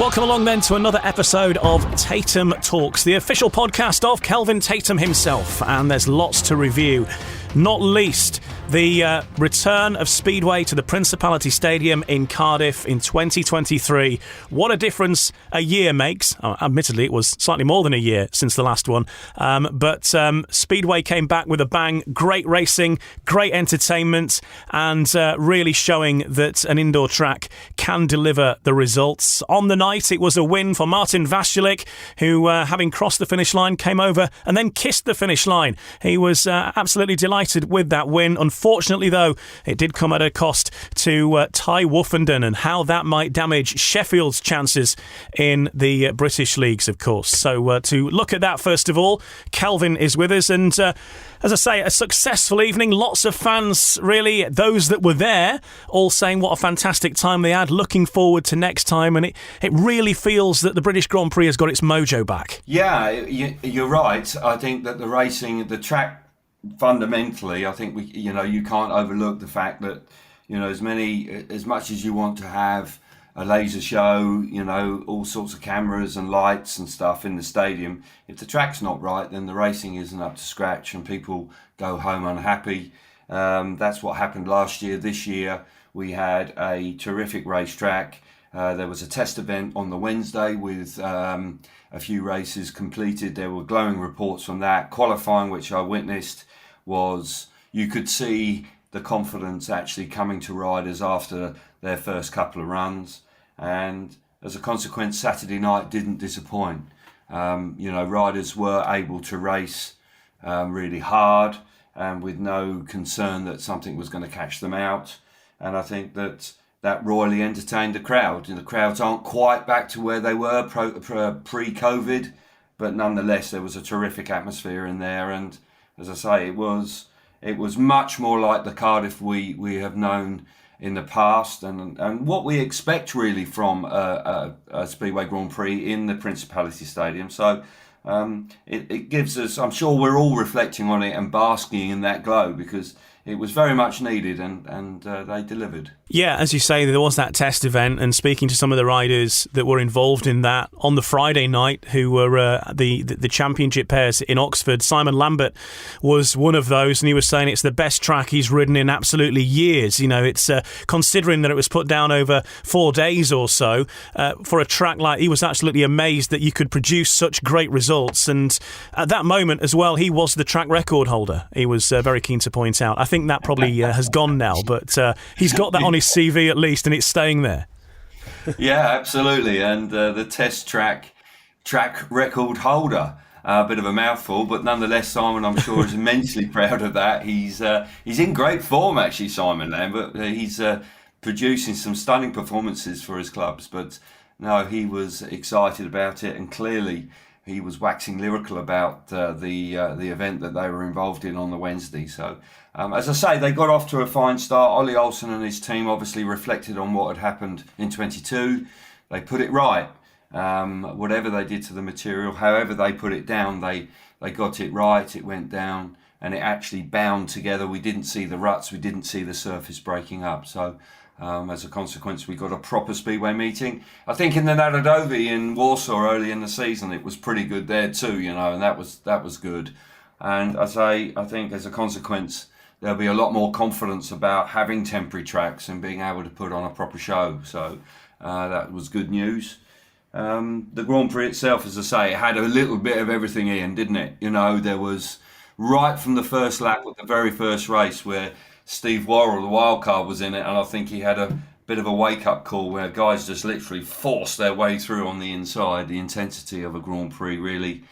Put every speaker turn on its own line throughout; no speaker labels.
Welcome along then to another episode of Tatum Talks, the official podcast of Kelvin Tatum himself. And there's lots to review, not least the return of Speedway to the Principality Stadium in Cardiff in 2023. What a difference a year makes. Admittedly, it was slightly more than a year since the last one. But Speedway came back with a bang. Great racing, great entertainment, and really showing that an indoor track can deliver the results. On the night, it was a win for Martin Vastulik, who, having crossed the finish line, came over and then kissed the finish line. He was absolutely delighted with that win. Unfortunately, though, it did come at a cost to Tai Woffinden, and how that might damage Sheffield's chances in the British leagues, of course. So to look at that, first of all, Kelvin is with us, and as I say, a successful evening. Lots of fans, really, those that were there, all saying what a fantastic time they had, looking forward to next time, and it really feels that the British Grand Prix has got its mojo back. Yeah,
you're right. I think that the racing, the track, fundamentally, I think you can't overlook the fact that as much as you want to have a laser show, all sorts of cameras and lights and stuff in the stadium, if the track's not right, then the racing isn't up to scratch and people go home unhappy. That's what happened last year. This year we had a terrific racetrack. There was a test event on the Wednesday with a few races completed. There were glowing reports from that. Qualifying, which I witnessed, you could see the confidence actually coming to riders after their first couple of runs, and as a consequence, Saturday night didn't disappoint. Riders were able to race really hard and with no concern that something was going to catch them out, and I think that royally entertained the crowd. The crowds aren't quite back to where they were pre-COVID, but nonetheless there was a terrific atmosphere in there, and as I say, it was much more like the Cardiff we have known in the past, and what we expect really from a Speedway Grand Prix in the Principality Stadium. So it gives us, I'm sure we're all reflecting on it and basking in that glow, because it was very much needed, and they delivered.
Yeah, as you say, there was that test event, and speaking to some of the riders that were involved in that on the Friday night, who were the championship pairs in Oxford, Simon Lambert was one of those, and he was saying it's the best track he's ridden in absolutely years. It's considering that it was put down over 4 days or so, for a track like, he was absolutely amazed that you could produce such great results, and at that moment as well, he was the track record holder. He was very keen to point out. I think that probably has gone now, but he's got that on his CV at least, and it's staying there.
Yeah, absolutely. And the test track record holder, a bit of a mouthful, but nonetheless, Simon, I'm sure, is immensely proud of that. He's in great form, actually, Simon Lambert. He's producing some stunning performances for his clubs, but no, he was excited about it, and clearly he was waxing lyrical about the event that they were involved in on the Wednesday. So, as I say, they got off to a fine start. Ollie Olsen and his team obviously reflected on what had happened in 22. They put it right. Whatever they did to the material, however they put it down, they got it right. It went down and it actually bound together. We didn't see the ruts. We didn't see the surface breaking up. So, as a consequence, we got a proper Speedway meeting. I think in the Narodowy in Warsaw early in the season, it was pretty good there too, and that was good. And I think as a consequence, there'll be a lot more confidence about having temporary tracks and being able to put on a proper show. So that was good news. The Grand Prix itself, as I say, it had a little bit of everything in, didn't it? There was right from the first lap of the very first race where Steve Worrell, the wild card, was in it, and I think he had a bit of a wake-up call where guys just literally forced their way through on the inside. The intensity of a Grand Prix, really,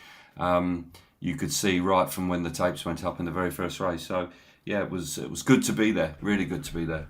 you could see right from when the tapes went up in the very first race. So, yeah, it was good to be there, really good to be there.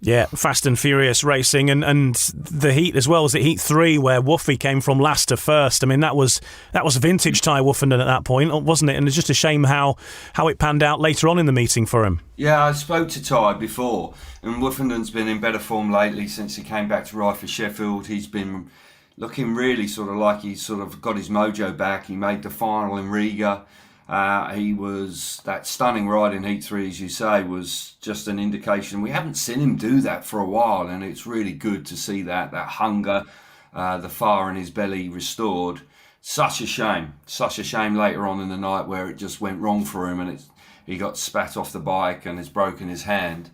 Yeah, fast and furious racing, and the heat as well as the Heat 3 where Woffy came from last to first. I mean, that was vintage Tai Woffinden at that point, wasn't it? And it's just a shame how it panned out later on in the meeting for him.
Yeah, I spoke to Tai before, and Woffinden's been in better form lately since he came back to ride for Sheffield. He's been looking really sort of like he's sort of got his mojo back. He made the final in Riga. That stunning ride in Heat 3, as you say, was just an indication. We haven't seen him do that for a while, and it's really good to see that hunger, the fire in his belly restored. Such a shame later on in the night where it just went wrong for him and he got spat off the bike and has broken his hand.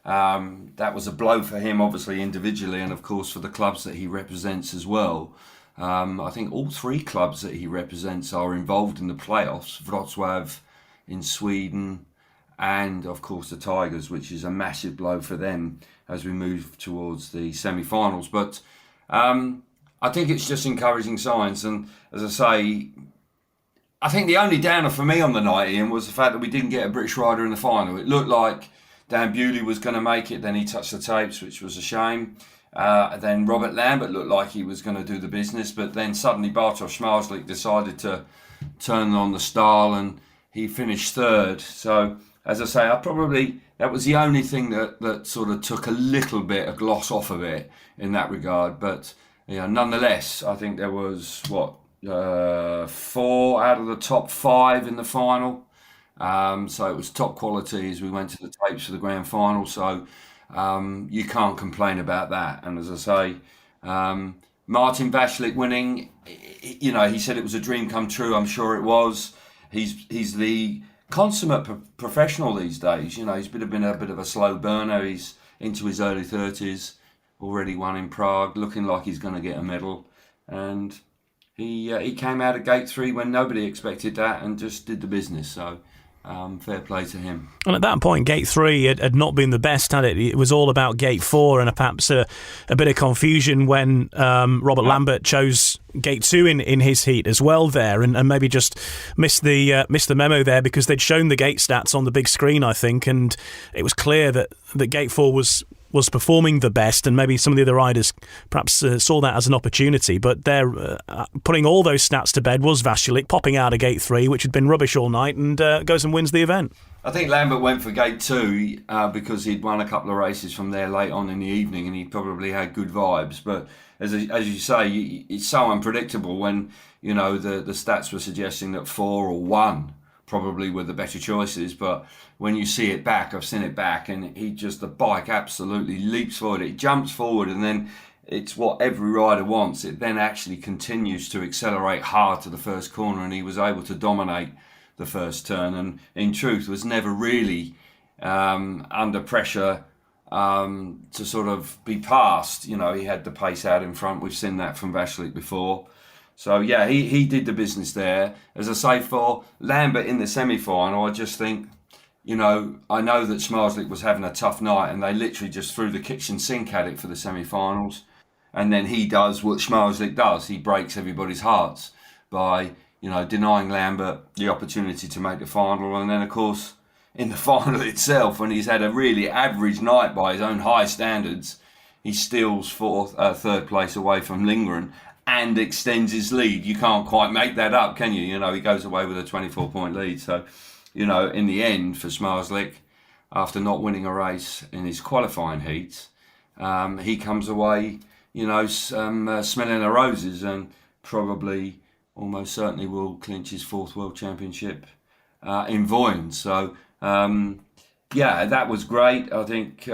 That was a blow for him, obviously, individually, and of course for the clubs that he represents as well. I think all 3 clubs that he represents are involved in the playoffs, Wrocław in Sweden, and of course the Tigers, which is a massive blow for them as we move towards the semi-finals. But I think it's just encouraging signs, and as I say, I think the only downer for me on the night, Ian, was the fact that we didn't get a British rider in the final. It looked like Dan Bewley was going to make it, then he touched the tapes, which was a shame. Then Robert Lambert looked like he was going to do the business, but then suddenly Bartosz Zmarzlik decided to turn on the style and he finished third. So, as I say, that was the only thing that sort of took a little bit of gloss off of it in that regard. But nonetheless, I think there was 4 out of the top 5 in the final. So it was top quality as we went to the tapes for the grand final. So you can't complain about that. And as I say, Martin Vashlik winning, he said it was a dream come true. I'm sure it was. He's the consummate professional these days. He's been a bit of a slow burner. He's into his early 30s, already won in Prague, looking like he's going to get a medal. And he came out of gate 3 when nobody expected that and just did the business. So fair play to him. And
at that point, gate 3 had not been the best, had it? It was all about gate 4 and perhaps a bit of confusion when Robert Lambert chose gate 2 in his heat as well there, and maybe just missed the memo there because they'd shown the gate stats on the big screen, I think, and it was clear that gate 4 was performing the best, and maybe some of the other riders perhaps saw that as an opportunity. But they're putting all those stats to bed was Vashlik popping out of gate 3, which had been rubbish all night, and goes and wins the event.
I think Lambert went for gate 2 because he'd won a couple of races from there late on in the evening, and he probably had good vibes. But as you say, it's so unpredictable when the stats were suggesting that 4 or 1 probably were the better choices, but when you see it back, I've seen it back, and the bike absolutely leaps forward, it jumps forward, and then it's what every rider wants. It then actually continues to accelerate hard to the first corner, and he was able to dominate the first turn, and in truth was never really under pressure to sort of be passed. He had the pace out in front. We've seen that from Vashlik before. So, yeah, he did the business there. As I say, for Lambert in the semi-final, I just think, I know that Zmarzlik was having a tough night and they literally just threw the kitchen sink at it for the semi-finals. And then he does what Zmarzlik does. He breaks everybody's hearts by, denying Lambert the opportunity to make the final. And then, of course, in the final itself, when he's had a really average night by his own high standards, he steals third place away from Lindgren and extends his lead. You can't quite make that up, can you? He goes away with a 24-point lead. So, in the end, for Zmarzlik, after not winning a race in his qualifying heats, he comes away, smelling the roses, and probably, almost certainly, will clinch his 4th World Championship in Voyens. So, that was great. I think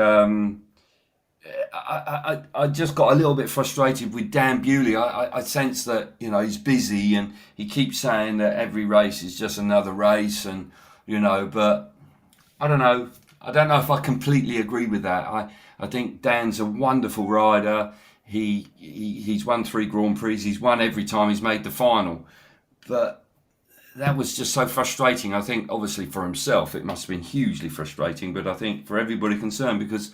I just got a little bit frustrated with Dan Bewley. I sense that he's busy and he keeps saying that every race is just another race, and but I don't know if I completely agree with that. I think Dan's a wonderful rider. He's won 3 Grand Prix. He's won every time he's made the final, but that was just so frustrating. I think obviously for himself it must have been hugely frustrating, but I think for everybody concerned, because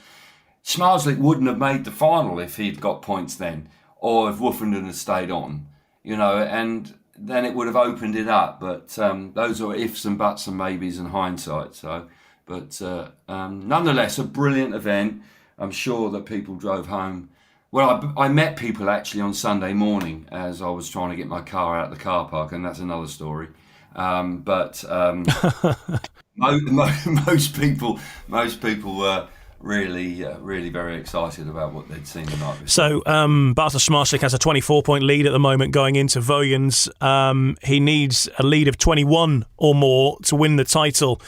Zmarzlik wouldn't have made the final if he'd got points then, or if Woffinden had stayed on, and then it would have opened it up. But those are ifs and buts and maybes and hindsight. So, but nonetheless, a brilliant event. I'm sure that people drove home. Well, I met people actually on Sunday morning as I was trying to get my car out of the car park, and that's another story. But most people were really very excited about what they'd seen the night before. So
Bartosz Zmarzlik has a 24-point lead at the moment going into Voyens. He needs a lead of 21 or more to win the title.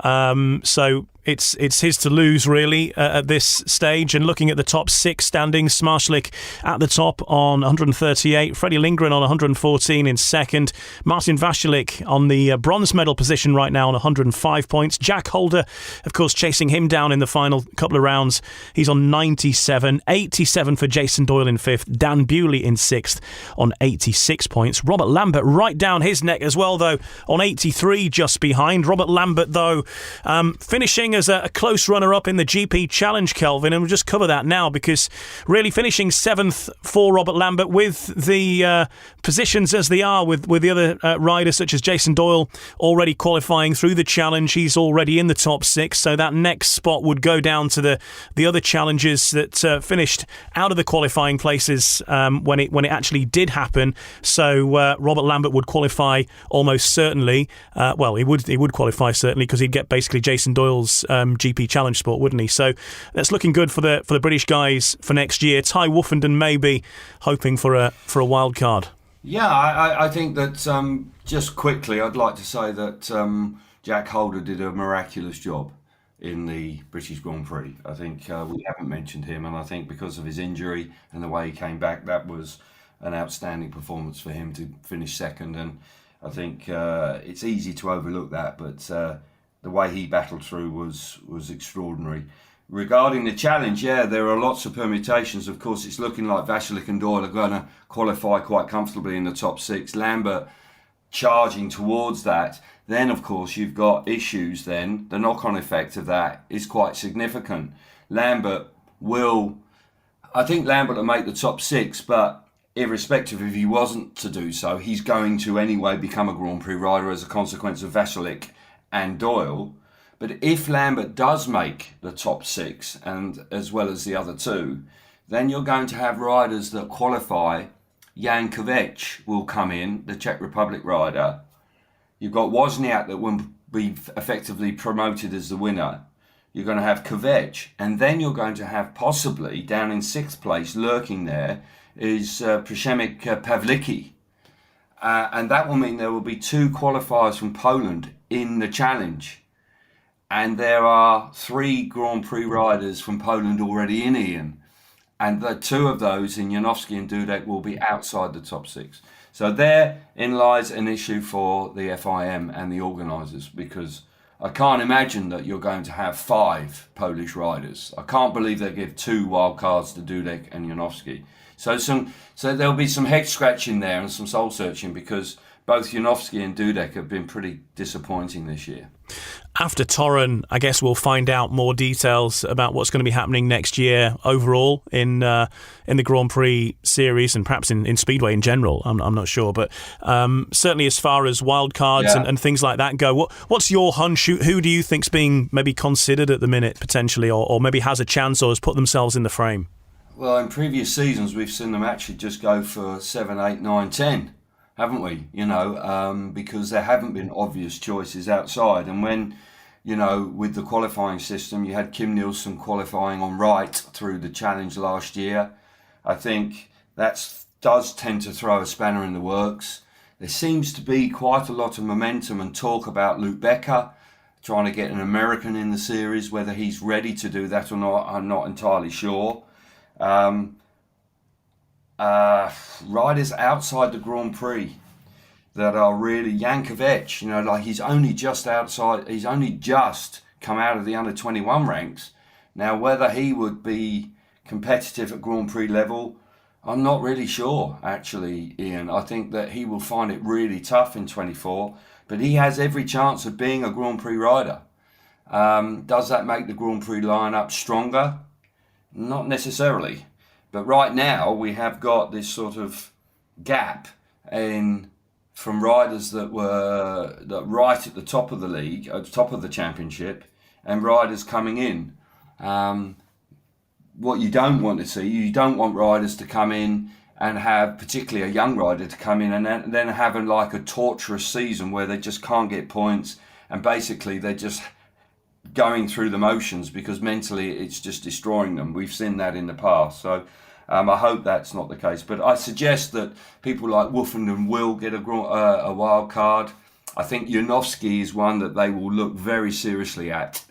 So it's his to lose, really, at this stage. And looking at the top 6 standings, Smarslik at the top on 138, Freddie Lindgren on 114 in second, Martin Vasilik on the bronze medal position right now on 105 points. Jack Holder, of course, chasing him down in the final couple of rounds. He's on 97, 87 for Jason Doyle in 5th, Dan Bewley in 6th on 86 points. Robert Lambert right down his neck as well, though, on 83 just behind. Robert Lambert, though, finishing as a close runner-up in the GP Challenge, Kelvin, and we'll just cover that now because really finishing 7th for Robert Lambert with the positions as they are with the other riders such as Jason Doyle already qualifying through the Challenge. He's already in the top 6, so that next spot would go down to the other challengers that finished out of the qualifying places when it actually did happen. So Robert Lambert would qualify almost certainly. He would qualify certainly because he'd get basically Jason Doyle's GP Challenge spot, wouldn't he? So that's looking good for the British guys for next year. Tai Woffinden maybe hoping for a wild card.
Yeah, I think that just quickly, I'd like to say that Jack Holder did a miraculous job in the British Grand Prix. I think we haven't mentioned him, and I think because of his injury and the way he came back, that was an outstanding performance for him to finish second. And I think it's easy to overlook that, but the way he battled through was extraordinary. Regarding the Challenge, there are lots of permutations. Of course, it's looking like Vasilik and Doyle are going to qualify quite comfortably in the top 6. Lambert charging towards that. Then, of course, you've got issues then. The knock-on effect of that is quite significant. I think Lambert will make the top 6, but irrespective if he wasn't to do so, he's going to anyway become a Grand Prix rider as a consequence of Vasilik and Doyle. But if Lambert does make the top 6, and as well as the other 2, then you're going to have riders that qualify. Jan Kovac will come in, the Czech Republic rider. You've got Wozniak that will be effectively promoted as the winner. You're going to have Kovac, and then you're going to have possibly, down in 6th place, lurking there, is Przemysl Pawlicki. And that will mean there will be 2 qualifiers from Poland in the Challenge. And there are 3 Grand Prix riders from Poland already in, Ian. And the 2 of those, in Janowski and Dudek, will be outside the top 6. So therein lies an issue for the FIM and the organisers, because I can't imagine that you're going to have 5 Polish riders. I can't believe they give 2 wild cards to Dudek and Janowski. So there'll be some head scratching there and some soul searching, because both Janowski and Dudek have been pretty disappointing this year.
After Torun, I guess we'll find out more details about what's going to be happening next year overall in the Grand Prix series and perhaps in Speedway in general. I'm not sure, but certainly as far as wild cards and things like that go, what's your hunch? Who do you think's being maybe considered at the minute potentially, or maybe has a chance or has put themselves in the frame?
Well, in previous seasons, we've seen them actually just go for 7, 8, 9, 10. Haven't we? Because there haven't been obvious choices outside. And when, with the qualifying system, you had Kim Nielsen qualifying on right through the Challenge last year. I think that does tend to throw a spanner in the works. There seems to be quite a lot of momentum and talk about Luke Becker trying to get an American in the series. Whether he's ready to do that or not, I'm not entirely sure. Riders outside the Grand Prix that are really Jankovic, he's only just come out of the under 21 ranks. Now, whether he would be competitive at Grand Prix level, I'm not really sure, actually, Ian. I think that he will find it really tough in 24, but he has every chance of being a Grand Prix rider. Does that make the Grand Prix lineup stronger? Not necessarily. But right now, we have got this sort of gap from riders that were right at the top of the league, at the top of the championship, and riders coming in. What you don't want to see, you don't want riders to come in and have, particularly a young rider to come in and then having like a torturous season where they just can't get points, and basically they're just going through the motions because mentally it's just destroying them. We've seen that in the past. So I hope that's not the case. But I suggest that people like Woffinden will get a wild card. I think Janowski is one that they will look very seriously at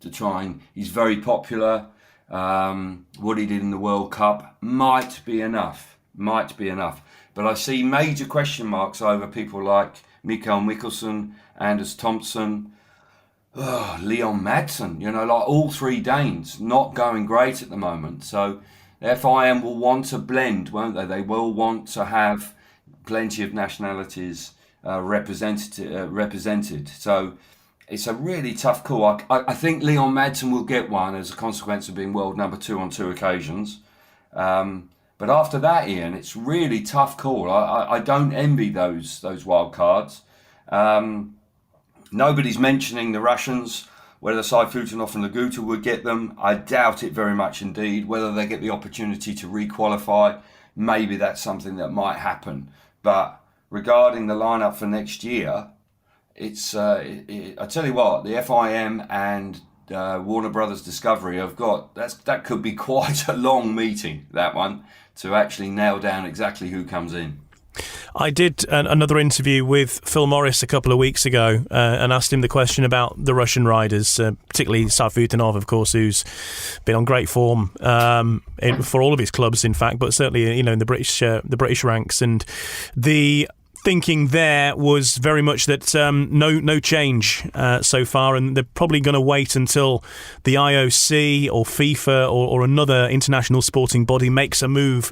to try and, he's very popular. What he did in the World Cup might be enough. But I see major question marks over people like Mikael Mikkelsen, Anders Thompson, Leon Madsen, like all three Danes not going great at the moment. So the FIM will want to blend, won't they? They will want to have plenty of nationalities represented. So it's a really tough call. I think Leon Madsen will get one as a consequence of being world number 2 on 2 occasions. But after that, Ian, it's really tough call. I don't envy those wild cards. Nobody's mentioning the Russians, whether Saifutinov and Laguta would get them. I doubt it very much indeed. Whether they get the opportunity to re-qualify, maybe that's something that might happen. But regarding the lineup for next year, it's I tell you what, the FIM and Warner Brothers Discovery have got, that could be quite a long meeting, that one, to actually nail down exactly who comes in.
I did another interview with Phil Morris a couple of weeks ago and asked him the question about the Russian riders, particularly Saifutinov, of course, who's been on great form for all of his clubs, in fact, but certainly in the British ranks. And the thinking there was very much that no change so far, and they're probably going to wait until the IOC or FIFA or another international sporting body makes a move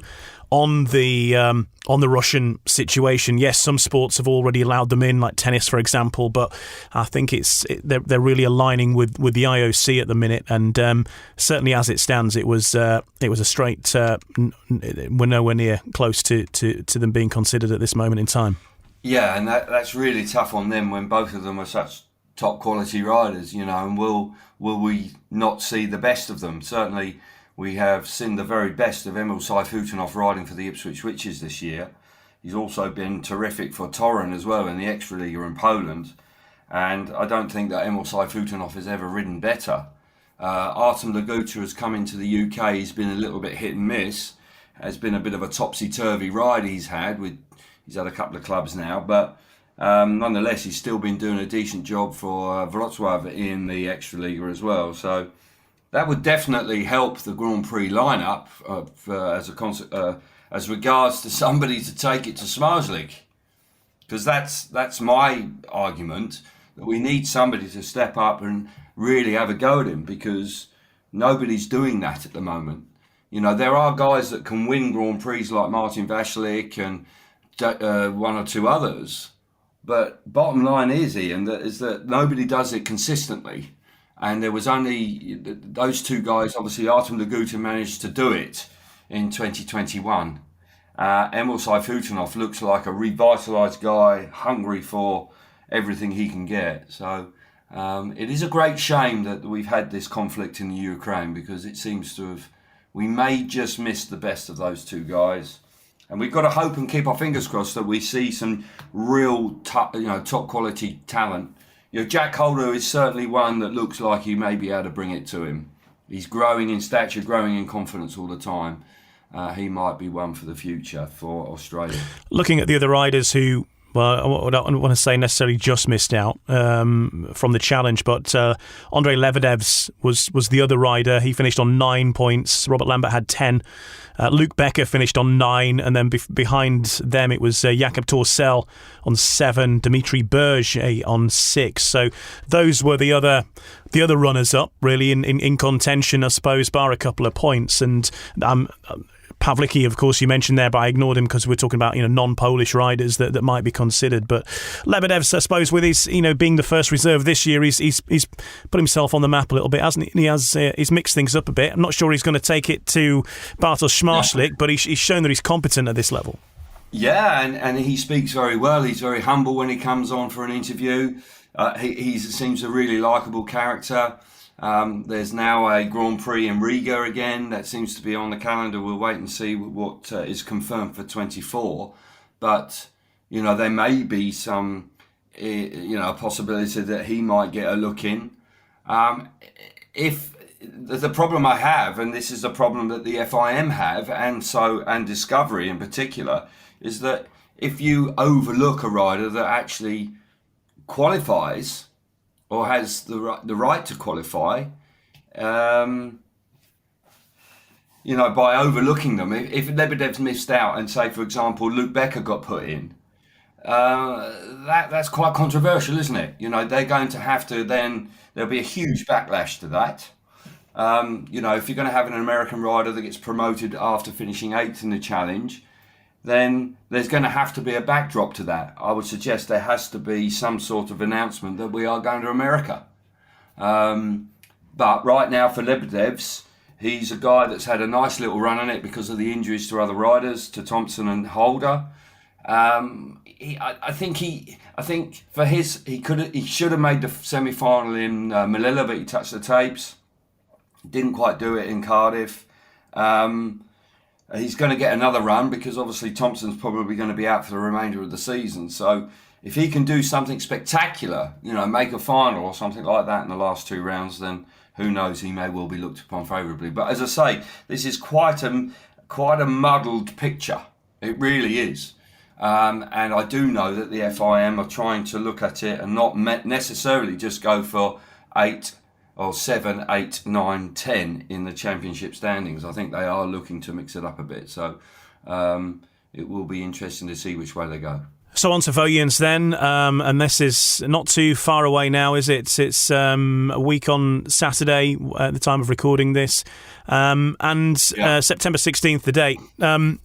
on the Russian situation. Yes, some sports have already allowed them in, like tennis, for example, but I think they're really aligning with the IOC at the minute. And certainly, as it stands, it was a straight. We're nowhere near close to them being considered at this moment in time.
Yeah, and that's really tough on them when both of them are such top quality riders, And will we not see the best of them? Certainly. We have seen the very best of Emil Saifutinov riding for the Ipswich Witches this year. He's also been terrific for Toruń as well in the Extraliga in Poland. And I don't think that Emil Saifutinov has ever ridden better. Artem Laguta has come into the UK. He's been a little bit hit and miss. Has been a bit of a topsy-turvy ride he's had. He's had a couple of clubs now. But nonetheless, he's still been doing a decent job for Wrocław in the Extraliga as well. So that would definitely help the Grand Prix lineup as regards to somebody to take it to Smarslik, because that's my argument, that we need somebody to step up and really have a go at him, because nobody's doing that at the moment. There are guys that can win Grand Prix like Martin Vashlik and one or two others, but bottom line is, Ian, that nobody does it consistently. And there was only those two guys. Obviously, Artem Laguta managed to do it in 2021. Emil Saifutinov looks like a revitalised guy, hungry for everything he can get. So it is a great shame that we've had this conflict in the Ukraine, because it seems to have, we may just miss the best of those two guys. And we've got to hope and keep our fingers crossed that we see some real top quality talent. Jack Holder is certainly one that looks like you may be able to bring it to him. He's growing in stature, growing in confidence all the time. He might be one for the future for Australia. Looking
at the other riders who, well, I don't want to say necessarily just missed out from the challenge, but Andrei Lebedev's was the other rider. He finished on 9 points. Robert Lambert had 10. Luke Becker finished on 9, and then behind them it was Jakob Torsell on 7, Dimitri Berge on 6. So those were the other runners-up, really, in contention, I suppose, bar a couple of points. And Pawlicki, of course, you mentioned there, but I ignored him because we're talking about non-Polish riders that might be considered. But Lebedev's, I suppose, with his being the first reserve this year, he's put himself on the map a little bit, hasn't he? He's mixed things up a bit. I'm not sure he's going to take it to Bartosz Smarslik, but he's shown that he's competent at this level.
Yeah, and he speaks very well. He's very humble when he comes on for an interview. He seems a really likeable character. There's now a Grand Prix in Riga again that seems to be on the calendar. We'll wait and see what is confirmed for 24. But there may be some a possibility that he might get a look in. If the problem I have, and this is a problem that the FIM have, and Discovery in particular, is that if you overlook a rider that actually qualifies or has the right to qualify, by overlooking them. If Lebedev's missed out and, say, for example, Luke Becker got put in, that's quite controversial, isn't it? They're going to have to then, there'll be a huge backlash to that. If you're going to have an American rider that gets promoted after finishing 8th in the challenge, then there's going to have to be a backdrop to that. I would suggest there has to be some sort of announcement that we are going to America. But right now for Lebedev's, he's a guy that's had a nice little run on it because of the injuries to other riders, to Thompson and Holder. I think for his, he should have made the semi-final in Melilla, but he touched the tapes. Didn't quite do it in Cardiff. He's going to get another run because obviously Thompson's probably going to be out for the remainder of the season. So if he can do something spectacular, make a final or something like that in the last 2 rounds, then who knows, he may well be looked upon favourably. But as I say, this is quite a muddled picture. It really is. And I do know that the FIM are trying to look at it and not necessarily just go for 8 or 7, 8, 9, 10 in the championship standings. I think they are looking to mix it up a bit. So it will be interesting to see which way they go.
So on to Vojens then, and this is not too far away now, is it? It's a week on Saturday at the time of recording this, September 16th, the date.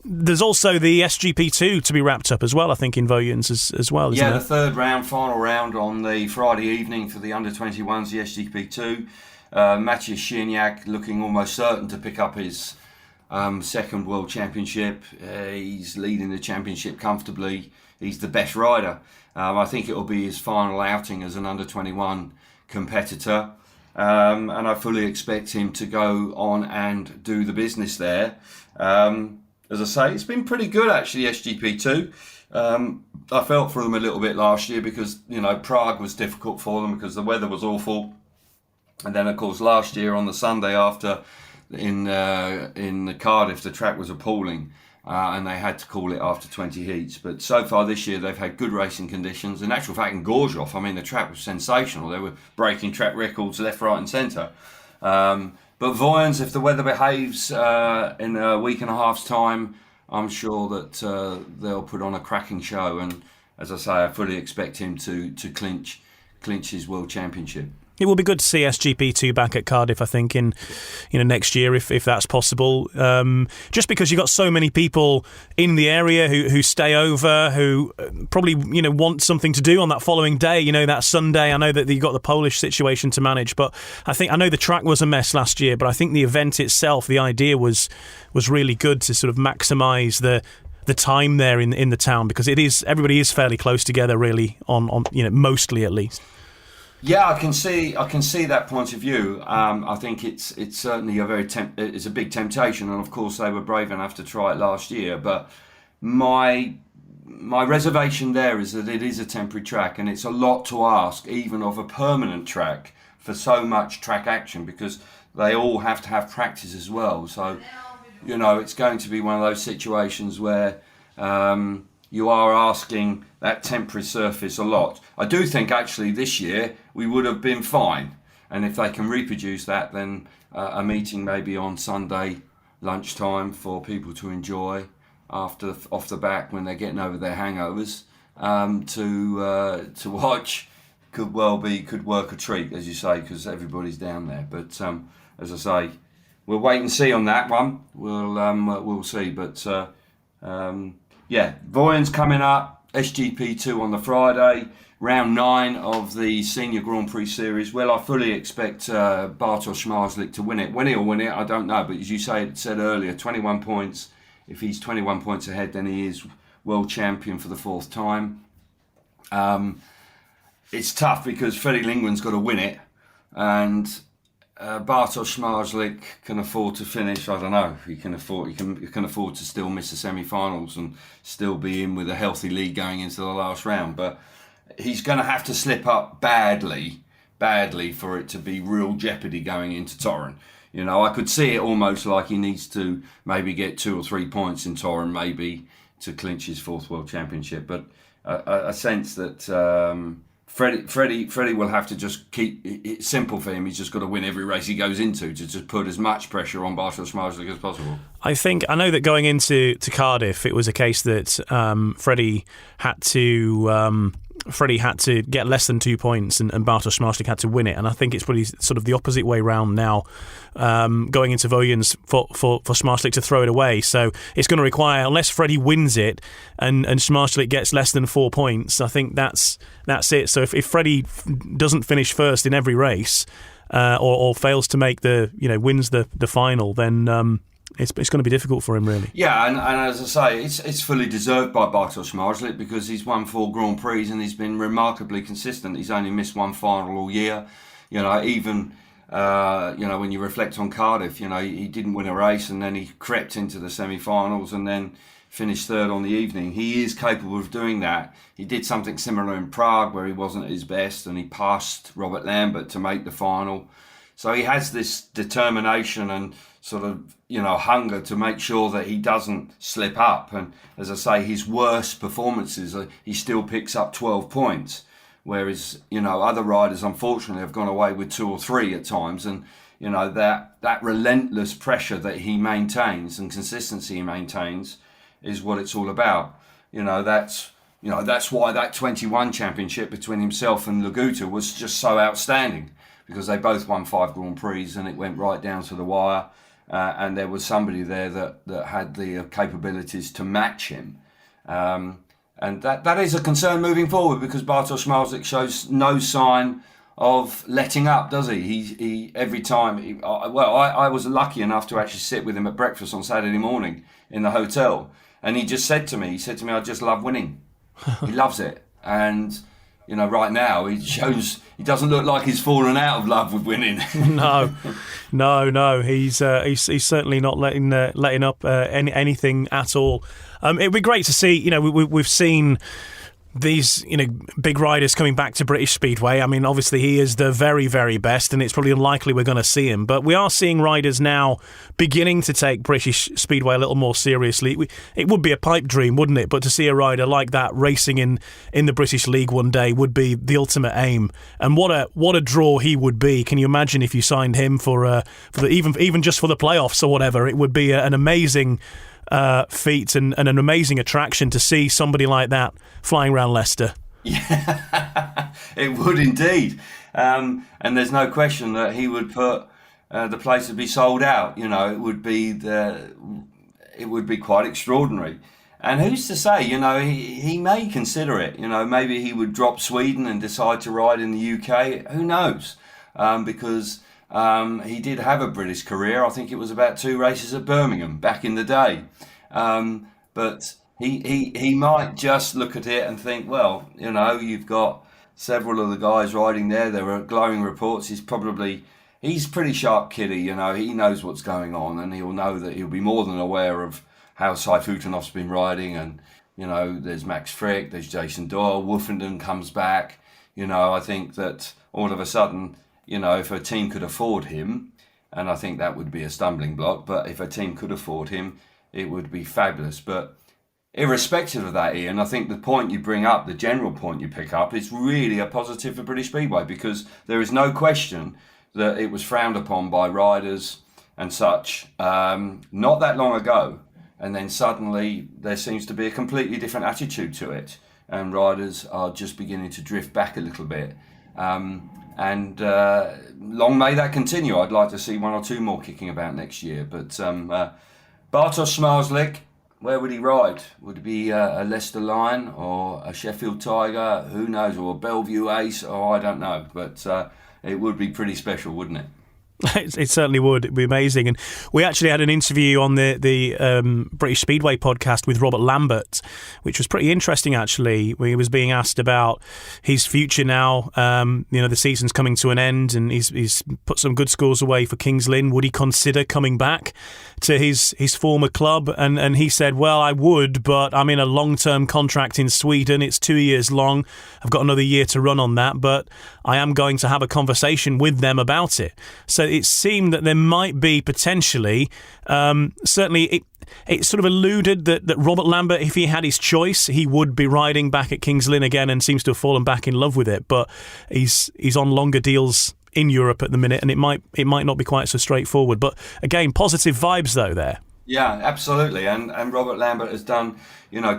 There's also the SGP2 to be wrapped up as well, I think, in Vojens as well, isn't
the third round, final round on the Friday evening for the under-21s, the SGP2. Matthias Schieniak looking almost certain to pick up his second World Championship. He's leading the championship comfortably. He's the best rider. I think it will be his final outing as an under-21 competitor. And I fully expect him to go on and do the business there. As I say, it's been pretty good actually, SGP2. I felt for them a little bit last year because, Prague was difficult for them because the weather was awful. And then, of course, last year on the Sunday after in Cardiff, the track was appalling. And they had to call it after 20 heats. But so far this year, they've had good racing conditions. In actual fact, in Gorzów, the track was sensational. They were breaking track records left, right and centre. But Vojens, if the weather behaves in a week and a half's time, I'm sure that they'll put on a cracking show. And as I say, I fully expect him to clinch his World Championship.
It will be good to see SGP2 back at Cardiff, I think, in next year, if that's possible. Just because you've got so many people in the area who stay over, who probably want something to do on that following day. That Sunday. I know that you've got the Polish situation to manage, but I know the track was a mess last year. But I think the event itself, the idea was really good to sort of maximise the time there in the town, because everybody is fairly close together, really, on mostly at least.
Yeah, I can see that point of view. I think it's certainly it's a big temptation, and of course they were brave enough to try it last year. But my reservation there is that it is a temporary track, and it's a lot to ask, even of a permanent track, for so much track action, because they all have to have practice as well. So, it's going to be one of those situations where you are asking that temporary surface a lot. I do think actually this year we would have been fine, and if they can reproduce that, then a meeting maybe on Sunday lunchtime for people to enjoy off the back when they're getting over their hangovers to watch could work a treat, as you say, because everybody's down there. But as I say, we'll wait and see on that one. We'll see, but. Vojens coming up, SGP2 on the Friday, round 9 of the Senior Grand Prix Series. Well, I fully expect Bartosz Marzlik to win it. When he'll win it, I don't know, but as you said earlier, 21 points. If he's 21 points ahead, then he is world champion for the 4th time. It's tough because Freddie Lingman's got to win it, and Bartosz Marzlik can afford to finish. I don't know. He can afford to still miss the semi-finals and still be in with a healthy lead going into the last round. But he's going to have to slip up badly for it to be real jeopardy going into Torun. I could see it almost like he needs to maybe get 2 or 3 points in Torun, maybe to clinch his 4th World Championship. But I sense that Freddie will have to just keep it simple for him. He's just got to win every race he goes into to just put as much pressure on Bartosz Marszalik as possible.
I know that going into Cardiff, it was a case that Freddie had to get less than 2 points, and Bartosz Marszalik had to win it. And I think it's probably sort of the opposite way round now, going into Vojens for Marszalik to throw it away. So it's going to require, unless Freddie wins it and Marszalik gets less than 4 points, I think that's it. So if Freddie doesn't finish first in every race, or fails to make wins the final, then it's going to be difficult for him, really. Yeah,
and as I say, it's fully deserved by Bartosz Marszalik, because he's won 4 Grand Prix and he's been remarkably consistent. He's only missed one final all year. Even when you reflect on Cardiff, he didn't win a race and then he crept into the semi-finals and then finished third on the evening. He is capable of doing that. He did something similar in Prague where he wasn't at his best and he passed Robert Lambert to make the final. So he has this determination and sort of, hunger to make sure that he doesn't slip up. And as I say, his worst performances, he still picks up 12 points. Whereas, other riders, unfortunately, have gone away with 2 or 3 at times. And, that relentless pressure that he maintains and consistency he maintains is what it's all about. That's why that 21 championship between himself and Laguta was just so outstanding, because they both won 5 Grand Prix and it went right down to the wire. And there was somebody there that had the capabilities to match him. And that is a concern moving forward, because Bartosz Marszalik shows no sign of letting up, does he? He every time... I was lucky enough to actually sit with him at breakfast on Saturday morning in the hotel. And he just said to me, I just love winning. He loves it. And... right now he doesn't look like he's fallen out of love with winning. No. He's certainly not letting up anything at all. It'd be great to see. We've seen these big riders coming back to British Speedway. I mean, obviously he is the very, very best, and it's probably unlikely we're going to see him. But we are seeing riders now beginning to take British Speedway a little more seriously. It would be a pipe dream, wouldn't it? But to see a rider like that racing in the British League one day would be the ultimate aim. And what a draw he would be. Can you imagine if you signed him for even just for the playoffs or whatever? It would be an amazing feat and an amazing attraction to see somebody like that flying around Leicester. Yeah, it would indeed. And there's no question that he would put the place would be sold out. It would be quite extraordinary. And who's to say? He may consider it. Maybe he would drop Sweden and decide to ride in the UK. Who knows? Because he did have a British career. I think it was about 2 races at Birmingham back in the day. But he might just look at it and think, well, you've got several of the guys riding there. There are glowing reports. He's pretty sharp kiddie. He knows what's going on, and he'll know that he'll be more than aware of how Saifutunov's been riding. And, there's Max Frick, there's Jason Doyle, Woffinden comes back. I think that all of a sudden, if a team could afford him, and I think that would be a stumbling block, but if a team could afford him, it would be fabulous. But irrespective of that, Ian, I think the point you bring up, the general point you pick up, is really a positive for British Speedway, because there is no question that it was frowned upon by riders and such not that long ago. And then suddenly there seems to be a completely different attitude to it. And riders are just beginning to drift back a little bit. And long may that continue. I'd like to see 1 or 2 more kicking about next year. But Bartosz Marszalik, where would he ride? Would it be a Leicester Lion or a Sheffield Tiger? Who knows? Or a Bellevue Ace? Oh, I don't know. But it would be pretty special, wouldn't it?
It certainly would. It'd be amazing. And we actually had an interview on the British Speedway podcast with Robert Lambert, which was pretty interesting, actually, where he was being asked about his future now. The season's coming to an end, and he's put some good scores away for Kings Lynn. Would he consider coming back to his former club? And he said, well, I would, but I'm in a long-term contract in Sweden. It's 2 years long. I've got another year to run on that, but I am going to have a conversation with them about it. So it seemed that there might be potentially, certainly it's sort of alluded that Robert Lambert, if he had his choice, he would be riding back at Kings Lynn again, and seems to have fallen back in love with it. But he's on longer deals in Europe at the minute, and it might not be quite so straightforward. But again, positive vibes though there.
Yeah, absolutely. And Robert Lambert has done,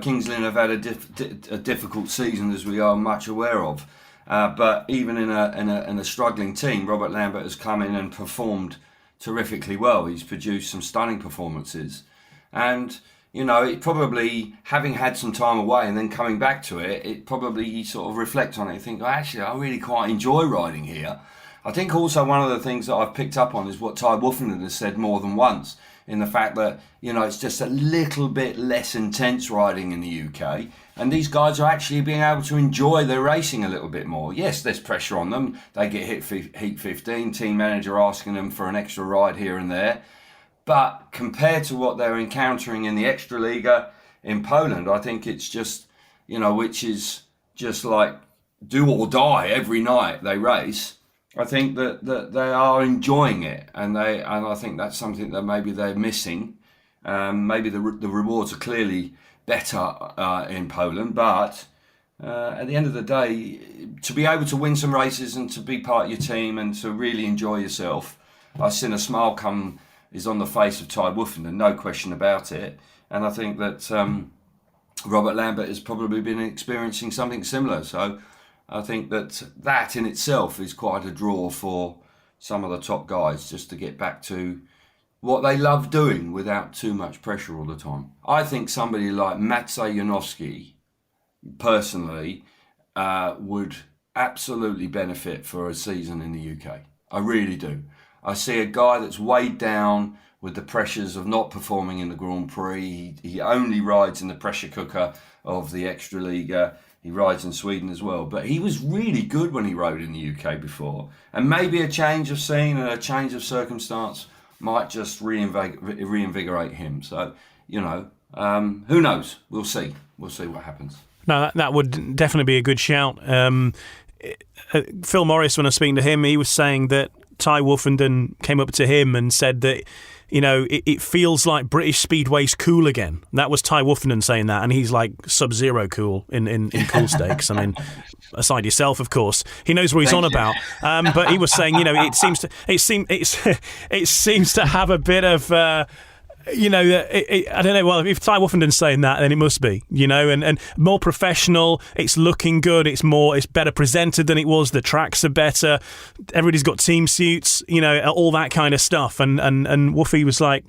Kings Lynn have had a difficult season, as we are much aware of. But even in a struggling team, Robert Lambert has come in and performed terrifically well. He's produced some stunning performances. And, it probably, having had some time away and then coming back to it, it probably you sort of reflect on it and think, actually, I really quite enjoy riding here. I think also one of the things that I've picked up on is what Tai Woffinden has said more than once, in the fact that, it's just a little bit less intense riding in the UK. And these guys are actually being able to enjoy their racing a little bit more. Yes, there's pressure on them. They get hit heat 15, team manager asking them for an extra ride here and there. But compared to what they're encountering in the Extraliga in Poland, I think it's just, which is just like do or die every night they race. I think that they are enjoying it, and I think that's something that maybe they're missing. Maybe the rewards are clearly better in Poland, but at the end of the day, to be able to win some races and to be part of your team and to really enjoy yourself, I've seen a smile is on the face of Tai Woffinden, no question about it. And I think that Robert Lambert has probably been experiencing something similar. So I think that in itself is quite a draw for some of the top guys, just to get back to what they love doing without too much pressure all the time. I think somebody like Maciej Janowski, personally, would absolutely benefit for a season in the UK. I really do. I see a guy that's weighed down with the pressures of not performing in the Grand Prix. He only rides in the pressure cooker of the Extraliga. He rides in Sweden as well. But he was really good when he rode in the UK before. And maybe a change of scene and a change of circumstance might just reinvigorate him. So, who knows? We'll see. We'll see what happens.
No, that would definitely be a good shout. Phil Morris, when I was speaking to him, he was saying that Tai Woffinden came up to him and said that, it feels like British Speedway's cool again. That was Tai Woffinden saying that, and he's like Sub-Zero cool in cool stakes. I mean, aside yourself, of course, he knows what he's on about. But he was saying, it seems to have a bit of. I don't know. Well, if Tai Woffenden's saying that, then it must be, and more professional. It's looking good. It's better presented than it was. The tracks are better. Everybody's got team suits, all that kind of stuff. And Woofy was like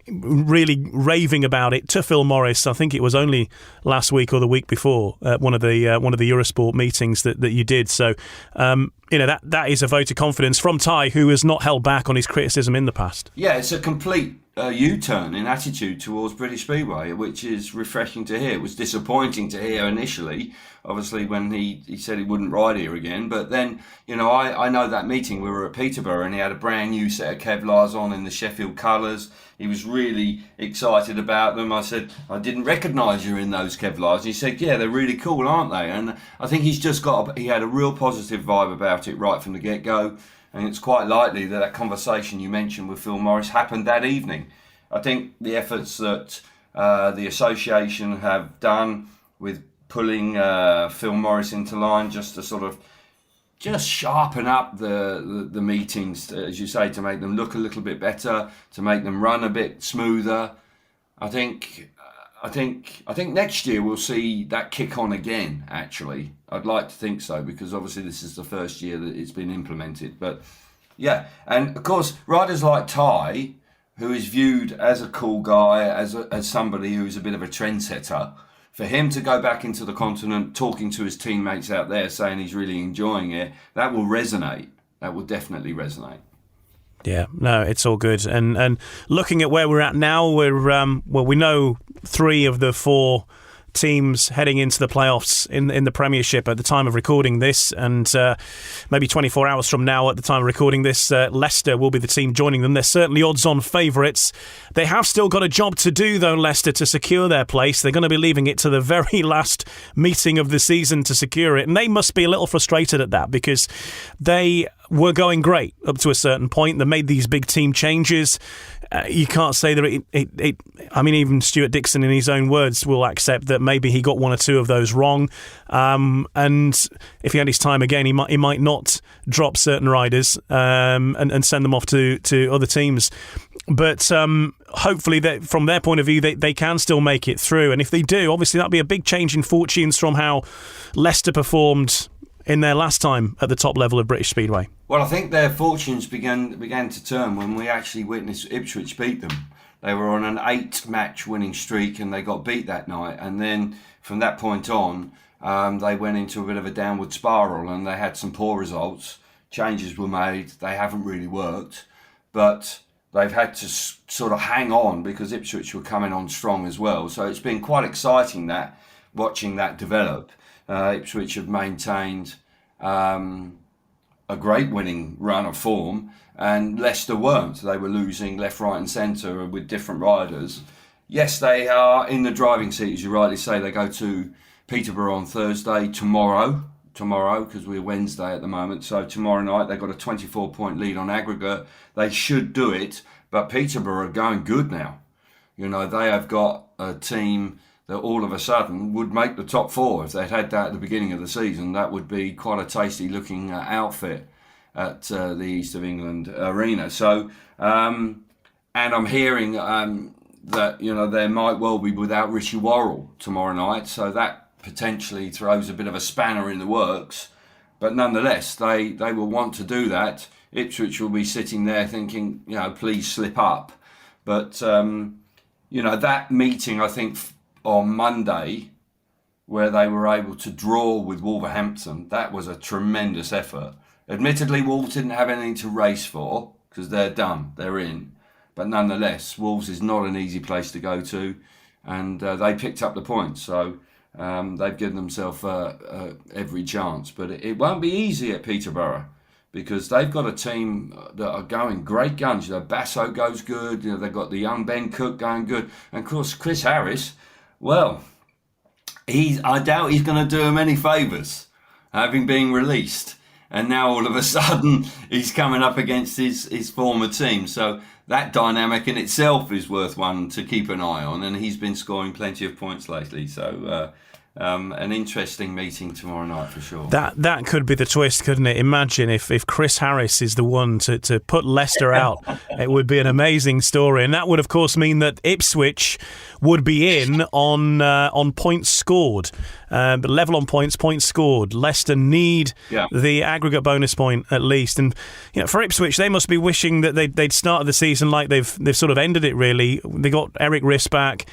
really raving about it to Phil Morris. I think it was only last week or the week before one of the Eurosport meetings that you did. So that is a vote of confidence from Tai, who has not held back on his criticism in the past.
Yeah, it's a complete U-turn in attitude towards British Speedway, which is refreshing to hear. It was disappointing to hear initially, obviously, when he said he wouldn't ride here again. But then, I know that meeting, we were at Peterborough, and he had a brand new set of Kevlars on in the Sheffield colours. He was really excited about them. I said, I didn't recognise you in those Kevlars. And he said, yeah, they're really cool, aren't they? And I think he had a real positive vibe about it right from the get-go. And it's quite likely that conversation you mentioned with Phil Morris happened that evening. I think the efforts that the association have done with pulling Phil Morris into line just to sort of just sharpen up the meetings, as you say, to make them look a little bit better, to make them run a bit smoother. I think next year we'll see that kick on again, actually. I'd like to think so, because obviously this is the first year that it's been implemented. But yeah, and of course, riders like Tai, who is viewed as a cool guy, as somebody who's a bit of a trendsetter, for him to go back into the continent, talking to his teammates out there, saying he's really enjoying it, that will resonate. That will definitely resonate.
Yeah, no, it's all good. And looking at where we're at now, we know 3 of the 4 teams heading into the playoffs in the Premiership at the time of recording this, and maybe 24 hours from now at the time of recording this, Leicester will be the team joining them. They're certainly odds-on favourites. They have still got a job to do, though, Leicester, to secure their place. They're going to be leaving it to the very last meeting of the season to secure it, and they must be a little frustrated at that, because they were going great up to a certain point. They made these big team changes. You can't say that I mean, even Stuart Dixon, in his own words, will accept that maybe he got one or two of those wrong. And if he had his time again, he might not drop certain riders and send them off to other teams. But hopefully, that from their point of view, they can still make it through. And if they do, obviously that'll be a big change in fortunes from how Leicester performed in their last time at the top level of British Speedway.
Well, I think their fortunes began to turn when we actually witnessed Ipswich beat them. They were on an 8-match winning streak and they got beat that night. And then from that point on, they went into a bit of a downward spiral and they had some poor results. Changes were made. They haven't really worked. But they've had to sort of hang on because Ipswich were coming on strong as well. So it's been quite exciting watching that develop. Ipswich have maintained a great winning run of form, and Leicester weren't. They were losing left, right and centre with different riders. Yes, they are in the driving seat, as you rightly say. They go to Peterborough on Thursday, tomorrow, because we're Wednesday at the moment. So tomorrow night, they've got a 24-point lead on aggregate. They should do it, but Peterborough are going good now. You know, they have got a team that all of a sudden would make the top 4. If they'd had that at the beginning of the season, that would be quite a tasty looking outfit at the East of England arena. So, and I'm hearing that, you know, they might well be without Richie Worrell tomorrow night. So that potentially throws a bit of a spanner in the works. But nonetheless, they will want to do that. Ipswich will be sitting there thinking, you know, please slip up. But, you know, that meeting, I think, on Monday, where they were able to draw with Wolverhampton, that was a tremendous effort. Admittedly, Wolves didn't have anything to race for because they're done, they're in. But nonetheless, Wolves is not an easy place to go to, and they picked up the points. So they've given themselves every chance. But it won't be easy at Peterborough because they've got a team that are going great guns. You know, Basso goes good. You know, they've got the young Ben Cook going good, and of course Chris Harris. Well, I doubt he's going to do him any favours, having been released. And now all of a sudden he's coming up against his former team. So that dynamic in itself is worth one to keep an eye on. And he's been scoring plenty of points lately. So an interesting meeting tomorrow night for sure.
That could be the twist, couldn't it? Imagine if Chris Harris is the one to put Leicester out. It would be an amazing story. And that would, of course, mean that Ipswich would be in on points scored. But level on points scored. Leicester need the aggregate bonus point at least. And you know, for Ipswich, they must be wishing that they'd started the season like they've sort of ended it, really. They got Eric Riss back.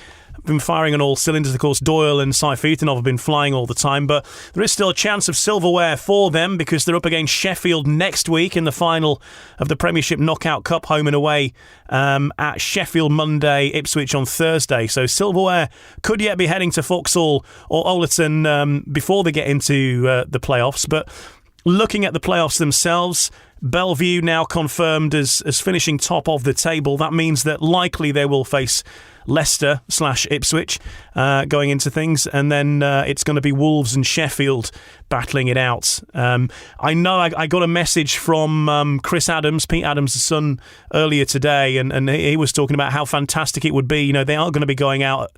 Been firing on all cylinders. Of course, Doyle and Tai Woffinden have been flying all the time, but there is still a chance of silverware for them because they're up against Sheffield next week in the final of the Premiership Knockout Cup, home and away at Sheffield Monday, Ipswich on Thursday. So silverware could yet be heading to Vauxhall or Ollerton before they get into the playoffs. But looking at the playoffs themselves, Bellevue now confirmed as finishing top of the table. That means that likely they will face Leicester/Ipswich going into things, and then it's going to be Wolves and Sheffield battling it out. I know I got a message from Chris Adams, Pete Adams' son, earlier today, and he was talking about how fantastic it would be. You know, they are going to be going out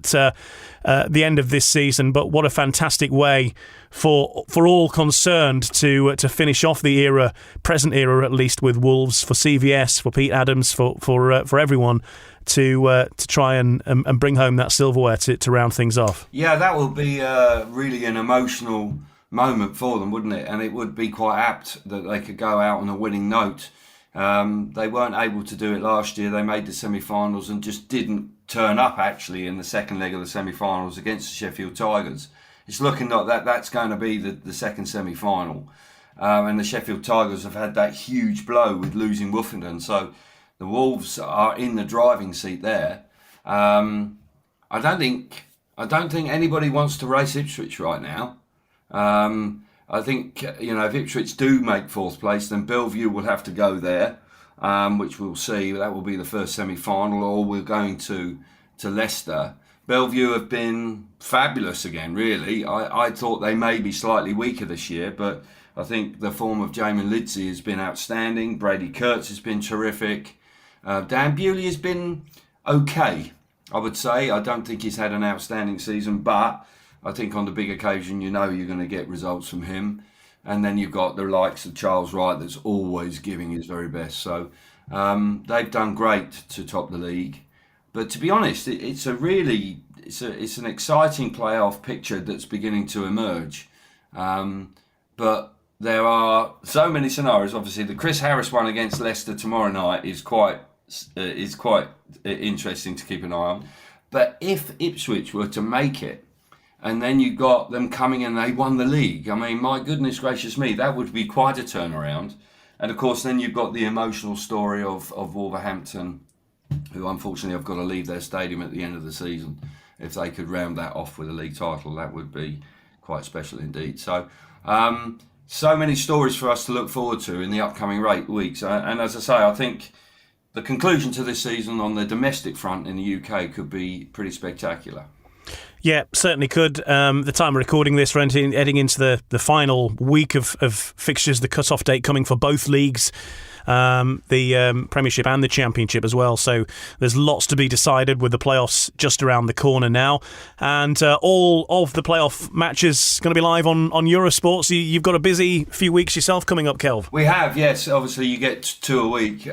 at the end of this season, but what a fantastic way for all concerned to finish off the present era at least, with Wolves, for CVS, for Pete Adams, for everyone. To try and bring home that silverware to round things off.
Yeah, that would be really an emotional moment for them, wouldn't it? And it would be quite apt that they could go out on a winning note. They weren't able to do it last year. They made the semi-finals and just didn't turn up actually in the second leg of the semi-finals against the Sheffield Tigers. It's looking like that's going to be the second semi-final. And the Sheffield Tigers have had that huge blow with losing Woffinden. So the Wolves are in the driving seat there. I don't think anybody wants to race Ipswich right now. I think, you know, if Ipswich do make fourth place, then Bellevue will have to go there, which we'll see. That will be the first semi-final, or we're going to Leicester. Bellevue have been fabulous again, really. I thought they may be slightly weaker this year, but I think the form of Jamin Lidsley has been outstanding. Brady Kurtz has been terrific. Dan Bewley has been okay, I would say. I don't think he's had an outstanding season, but I think on the big occasion, you're going to get results from him. And then you've got the likes of Charles Wright that's always giving his very best. So they've done great to top the league. But to be honest, it's an exciting playoff picture that's beginning to emerge. But there are so many scenarios. Obviously, the Chris Harris one against Leicester tomorrow night is quite interesting to keep an eye on. But if Ipswich were to make it, and then you got them coming and they won the league, I mean, my goodness gracious me, that would be quite a turnaround. And of course, then you've got the emotional story of Wolverhampton, who unfortunately have got to leave their stadium at the end of the season. If they could round that off with a league title, that would be quite special indeed. So, so many stories for us to look forward to in the upcoming weeks. And as I say, I think the conclusion to this season on the domestic front in the UK could be pretty spectacular.
Yeah, certainly could. The time of recording this, we're heading into the final week of fixtures, the cut-off date coming for both leagues, the Premiership and the Championship as well. So there's lots to be decided with the playoffs just around the corner now. And all of the playoff matches going to be live on Eurosport. So you've got a busy few weeks yourself coming up, Kelv.
We have, yes. Obviously, you get 2 a week.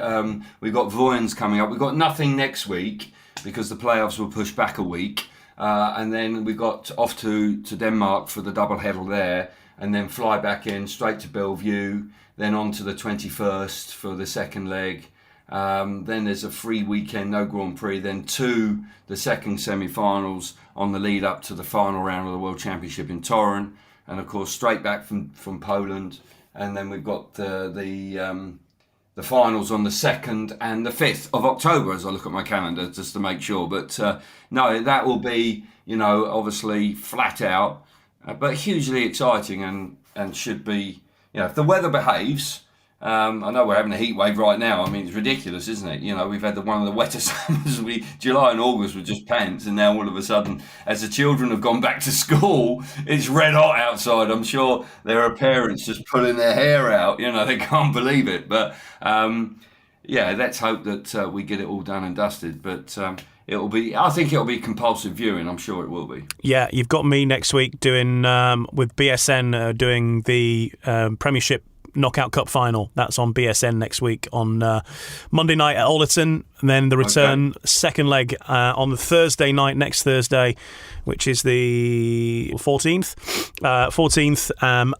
We've got Voyens coming up. We've got nothing next week because the playoffs will push back a week. And then we got off to Denmark for the double header there, and then fly back in straight to Bellevue, then on to the 21st for the second leg. Then there's a free weekend, no Grand Prix, then to the second semi-finals on the lead up to the final round of the World Championship in Torun, and of course straight back from Poland. And then we've got the finals on the 2nd and the 5th of October, as I look at my calendar, just to make sure. But no, that will be, obviously flat out, but hugely exciting and should be, if the weather behaves. I know we're having a heat wave right now. I mean, it's ridiculous, isn't it? We've had one of the wettest summers. July and August were just pants, and now all of a sudden, as the children have gone back to school, it's red hot outside. I'm sure there are parents just pulling their hair out. They can't believe it. But let's hope that we get it all done and dusted. But I think it'll be compulsive viewing. I'm sure it will be. Yeah,
you've got me next week doing with BSN doing the Premiership Knockout Cup final. That's on BSN next week on Monday night at Ollerton, and then the return second leg on the Thursday night, next Thursday, which is the 14th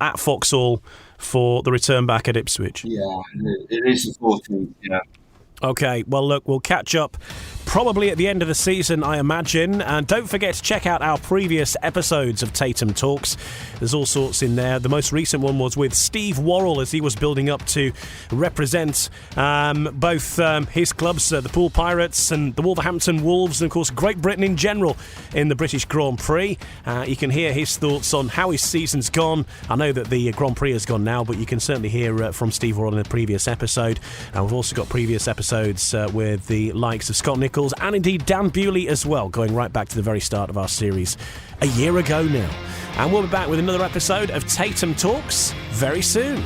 at Vauxhall for the return back at Ipswich.
Yeah, it is the 14th, yeah.
Okay, well, look, we'll catch up probably at the end of the season, I imagine. And don't forget to check out our previous episodes of Tatum Talks. There's all sorts in there. The most recent one was with Steve Worrell as he was building up to represent both his clubs, the Poole Pirates and the Wolverhampton Wolves, and of course Great Britain in general in the British Grand Prix. You can hear his thoughts on how his season's gone. I know that the Grand Prix has gone now, but you can certainly hear from Steve Worrell in a previous episode. And we've also got previous episodes with the likes of Scott Nichols and indeed Dan Bewley as well, going right back to the very start of our series a year ago now. And we'll be back with another episode of Tatum Talks very soon.